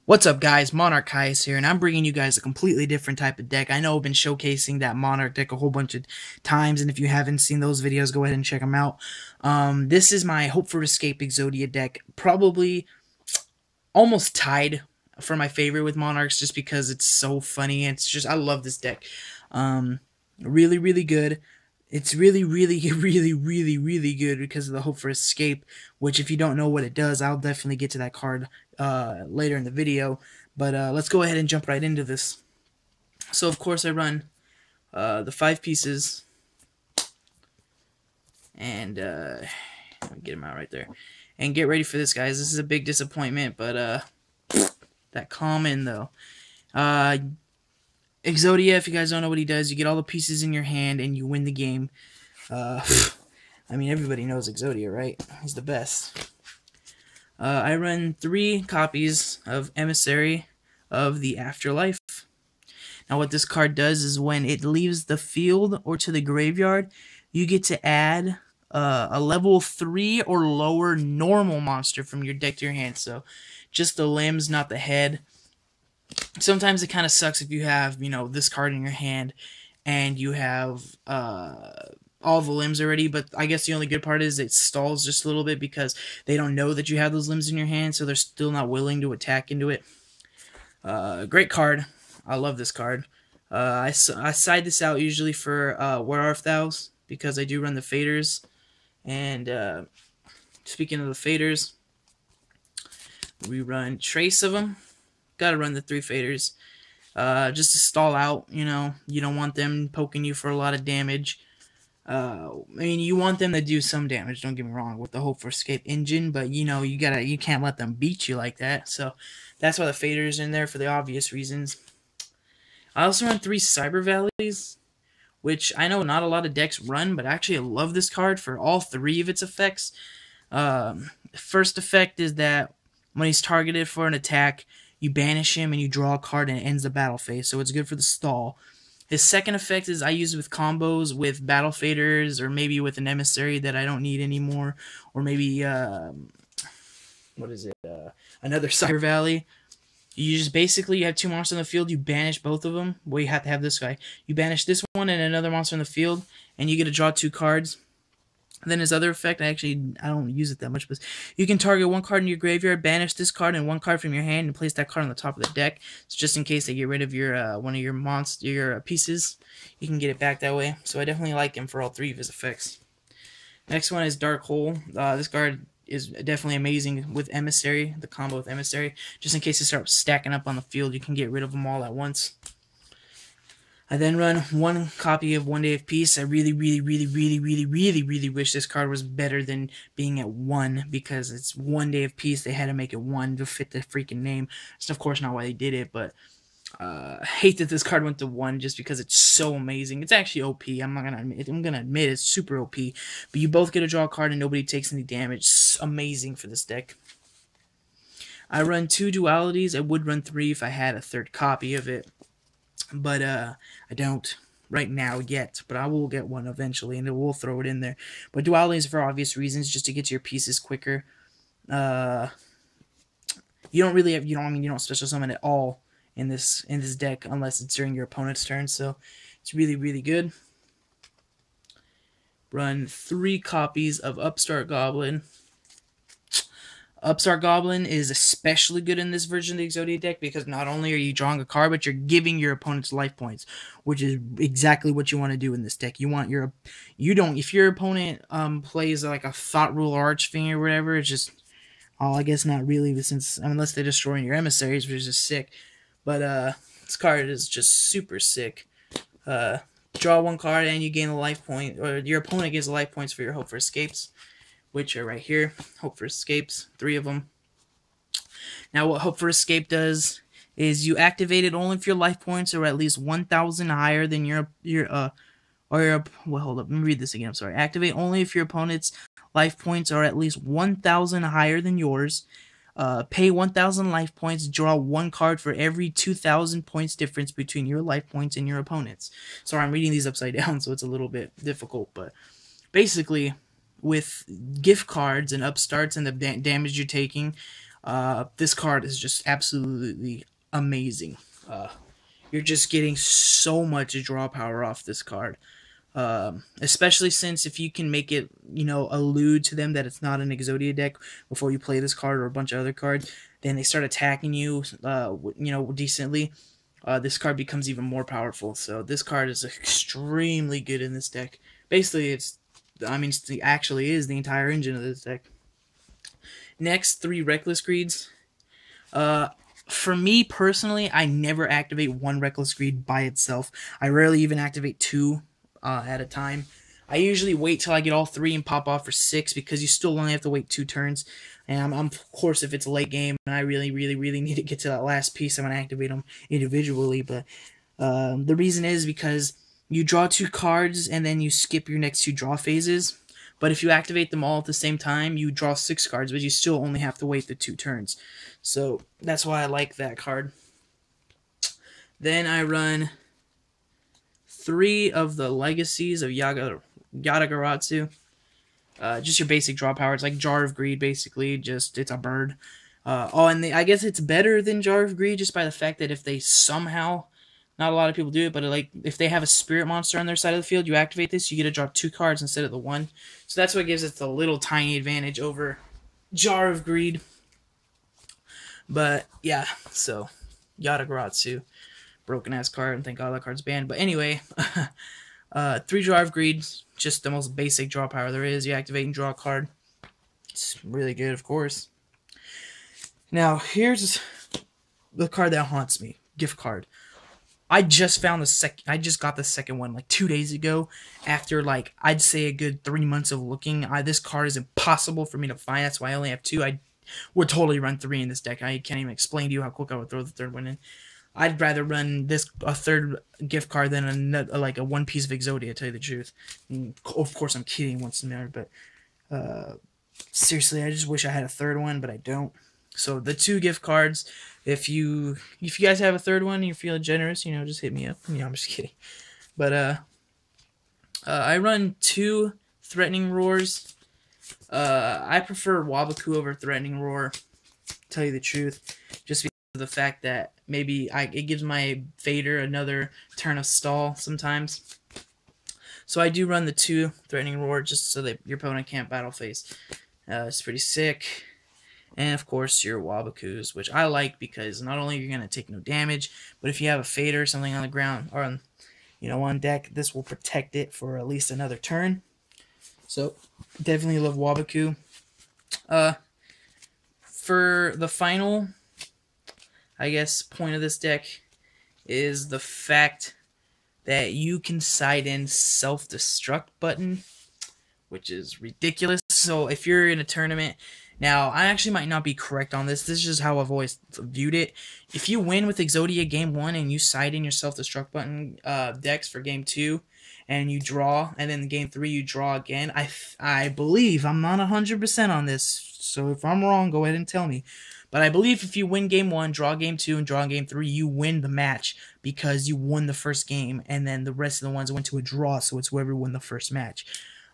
What's up, guys? Monarch Caius here, and I'm bringing you guys a completely different type of deck. I know I've been showcasing that Monarch deck a whole bunch of times, and if you haven't seen those videos, go ahead and check them out. This is my Hope for Escape Exodia deck, probably almost tied for my favorite with Monarchs, just because it's so funny. I love this deck. Really, really good. It's really, really, really good because of the Hope for Escape, which if you don't know what it does, I'll definitely get to that card later in the video. But let's go ahead and jump right into this. So, of course, I run the 5 pieces, and let me get them out right there. And get ready for this, guys. This is a big disappointment, but that common, though. Exodia, if you guys don't know what he does, you get all the pieces in your hand and you win the game. I mean, everybody knows Exodia, right? He's the best. I run 3 copies of Emissary of the Afterlife. Now, what this card does is when it leaves the field or to the graveyard, you get to add a level 3 or lower normal monster from your deck to your hand. So, just the limbs, not the head. Sometimes it kind of sucks if you have, this card in your hand and you have all the limbs already, but I guess the only good part is it stalls just a little bit because they don't know that you have those limbs in your hand, so they're still not willing to attack into it. Great card. I love this card. I side this out usually for Where Art Thou's because I do run the faders. And speaking of the faders, we run Trace of them. Gotta run the 3 faders just to stall out. You don't want them poking you for a lot of damage. I mean, you want them to do some damage, don't get me wrong, with the Hope for Escape engine, but you can't let them beat you like that. So that's why the faders in there, for the obvious reasons. I also run 3 Cyber Valleys, which I know not a lot of decks run, but actually I love this card for all 3 of its effects. First effect is that when he's targeted for an attack, you banish him and you draw a card and it ends the battle phase, so it's good for the stall. His second effect is I use it with combos with battle faders or maybe with an emissary that I don't need anymore, or maybe another Cyber Valley. You just basically have 2 monsters in the field, you banish both of them. Well, you have to have this guy. You banish this one and another monster in the field, and you get to draw 2 cards. And then his other effect, I don't use it that much, but you can target 1 card in your graveyard, banish this card and 1 card from your hand, and place that card on the top of the deck. So just in case they get rid of your one of your pieces, you can get it back that way. So I definitely like him for all 3 of his effects. Next one is Dark Hole. This card is definitely amazing with Emissary, the combo with Emissary. Just in case they start stacking up on the field, you can get rid of them all at once. I then run 1 copy of One Day of Peace. I really wish this card was better than being at 1, because it's One Day of Peace. They had to make it 1 to fit the freaking name. That's of course not why they did it, but I hate that this card went to 1 just because it's so amazing. It's actually OP. I'm gonna admit it's super OP. But you both get to draw a card and nobody takes any damage. It's amazing for this deck. I run 2 dualities. I would run 3 if I had a 3rd copy of it, but I don't right now yet, but I will get one eventually, and we'll throw it in there. But dualities for obvious reasons, just to get to your pieces quicker. You don't special summon at all in this deck unless it's during your opponent's turn, so it's really good. Run 3 copies of Upstart Goblin. Upstart Goblin is especially good in this version of the Exodia deck because not only are you drawing a card, but you're giving your opponents life points, which is exactly what you want to do in this deck. If your opponent plays like a Thought Rule Archfiend or whatever, it's just, I guess not really, unless they're destroying your emissaries, which is just sick. But this card is just super sick. Draw 1 card and you gain a life point, or your opponent gets life points for your Hope for Escapes, which are right here. Hope for Escapes, 3 of them. Now, what Hope for Escape does is you activate it only if your life points are at least 1,000 higher than hold up, let me read this again, I'm sorry. Activate only if your opponent's life points are at least 1,000 higher than yours. Pay 1,000 life points, draw 1 card for every 2,000 points difference between your life points and your opponent's. Sorry, I'm reading these upside down, so it's a little bit difficult, but basically, with gift cards and upstarts and the damage you're taking, This card is just absolutely amazing. You're just getting so much draw power off this card. Especially since if you can make it, allude to them that it's not an Exodia deck before you play this card or a bunch of other cards, then they start attacking you, decently. This card becomes even more powerful. So this card is extremely good in this deck. Basically, it actually is the entire engine of this deck. Next, 3 Reckless Greeds. For me personally, I never activate 1 Reckless Greed by itself. I rarely even activate 2 at a time. I usually wait till I get all 3 and pop off for 6 because you still only have to wait 2 turns. And of course, if it's a late game and I really need to get to that last piece, I'm going to activate them individually. But the reason is because you draw 2 cards and then you skip your next 2 draw phases. But if you activate them all at the same time, you draw 6 cards, but you still only have to wait the 2 turns. So that's why I like that card. Then I run 3 of the Legacies of Yatagarasu. Just your basic draw power. It's like Jar of Greed, basically. Just, it's a bird. I guess it's better than Jar of Greed just by the fact that if they somehow... Not a lot of people do it, but if they have a spirit monster on their side of the field, you activate this, you get to draw 2 cards instead of the 1. So that's what gives it the little tiny advantage over Jar of Greed. But yeah, so Yatagarasu, broken ass card, and thank God that card's banned. But anyway, 3 Jar of Greed, just the most basic draw power there is. You activate and draw a card. It's really good, of course. Now here's the card that haunts me, gift card. I just got the second one like 2 days ago. After I'd say a good 3 months of looking, this card is impossible for me to find. That's why I only have 2. I would totally run 3 in this deck. I can't even explain to you how quick I would throw the 3rd one in. I'd rather run a 3rd gift card than a 1 piece of Exodia, to tell you the truth. And of course, I'm kidding once in there, but seriously, I just wish I had a 3rd one, but I don't. So the 2 gift cards. If you guys have a 3rd one and you're feeling generous, just hit me up. I'm just kidding. But I run 2 Threatening Roars. I prefer Wabaku over Threatening Roar, to tell you the truth, just because of the fact that maybe it gives my Vader another turn of stall sometimes. So I do run the 2 Threatening Roar just so that your opponent can't battle phase. It's pretty sick. And, of course, your Wabakus, which I like because not only are you going to take no damage, but if you have a Fader or something on the ground or on deck, this will protect it for at least another turn. So, definitely love Wabaku. For the final, I guess, point of this deck is the fact that you can side in self-destruct button, which is ridiculous. So, if you're in a tournament... Now, I actually might not be correct on this. This is just how I've always viewed it. If you win with Exodia Game 1 and you side in your self-destruct button decks for Game 2, and you draw, and then in Game 3 you draw again, I believe, I'm not 100% on this, so if I'm wrong, go ahead and tell me. But I believe if you win Game 1, draw Game 2, and draw Game 3, you win the match because you won the first game, and then the rest of the ones went to a draw, so it's whoever won the first match.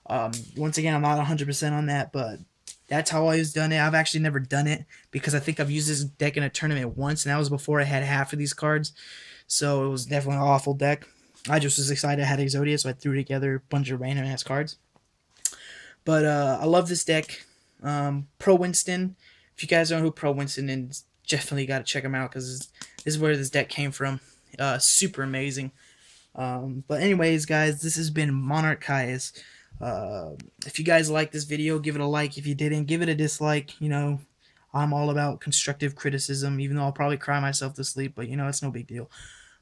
Once again, I'm not 100% on that, but... That's how I always done it. I've actually never done it because I think I've used this deck in a tournament once, and that was before I had half of these cards. So it was definitely an awful deck. I just was excited I had Exodia, so I threw together a bunch of random-ass cards. But I love this deck. Pro Winston. If you guys don't know who Pro Winston is, definitely got to check him out because this is where this deck came from. Super amazing. But anyways, guys, this has been Monarch Caius. If you guys like this video, give it a like. If you didn't, give it a dislike. I'm all about constructive criticism, even though I'll probably cry myself to sleep, but it's no big deal.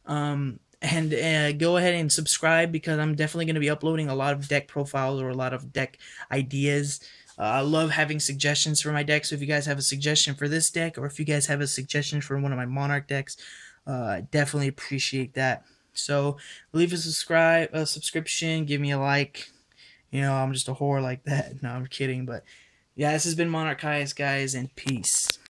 And go ahead and subscribe because I'm definitely going to be uploading a lot of deck profiles or a lot of deck ideas. I love having suggestions for my deck, so if you guys have a suggestion for this deck or if you guys have a suggestion for one of my Monarch decks, I definitely appreciate that. So leave a subscription, give me a like. I'm just a whore like that. No, I'm kidding. But yeah, this has been Monarch Caius, guys, and peace.